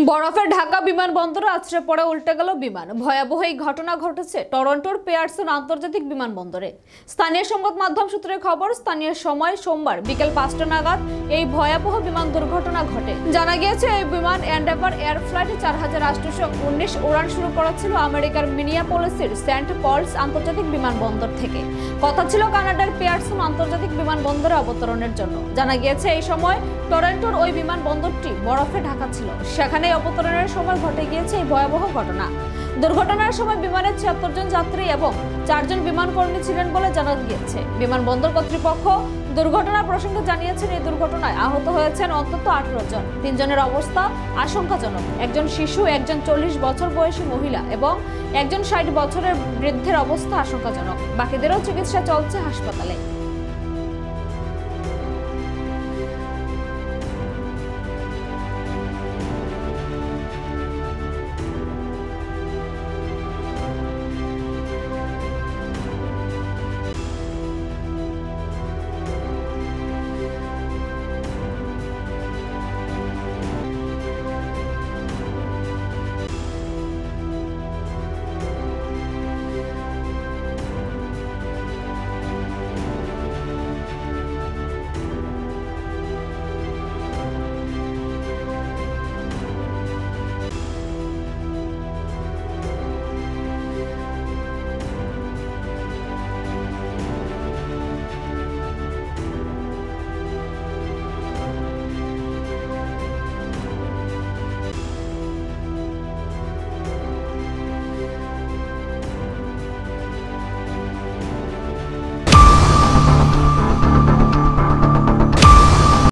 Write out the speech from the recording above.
বরফে ঢাকা বিমানবন্দরে আছড়ে পড়ে উল্টে গেল বিমান। ভয়াবহ এই ঘটনা ঘটেছে টরন্টোর পেয়ারসন আন্তর্জাতিক বিমানবন্দরে। স্থানীয় সংবাদ মাধ্যম সূত্রে খবর, স্থানীয় সময় সোমবার বিকেল 5টা নাগাদ এই ভয়াবহ বিমান দুর্ঘটনা ঘটে। জানা গিয়েছে, এই বিমান এন্ডেভার এয়ার ফ্লাইট 4819 উড়ান শুরু করেছিল আমেরিকার মিনিয়াপোলিসের সেন্ট পলস আন্তর্জাতিক বিমানবন্দর থেকে। কথা ছিল কানাডার পেয়ারসন আন্তর্জাতিক বিমানবন্দরে অবতরণের জন্য। জানা গিয়েছে, এই সময় টরন্টোর ওই বিমানবন্দরটি বরফে ঢাকা ছিল। সেখানে অবতরণের সময় ঘটে গিয়েছে এই ভয়াবহ ঘটনা। দুর্ঘটনার সময় বিমানের 76 জন যাত্রী এবং 4 জন বিমান কর্মী ছিলেন বলে জানা গিয়েছে। বিমানবন্দর কর্তৃপক্ষ দুর্ঘটনা প্রসঙ্গে জানিয়েছেন, এই দুর্ঘটনায় আহত হয়েছেন অন্তত 18 জন। 3 জনের অবস্থা আশঙ্কাজনক। একজন শিশু, একজন 40 বছর বয়সী মহিলা এবং একজন 60 বছরের বৃদ্ধের অবস্থা আশঙ্কাজনক। বাকিদেরও চিকিৎসা চলছে হাসপাতালে।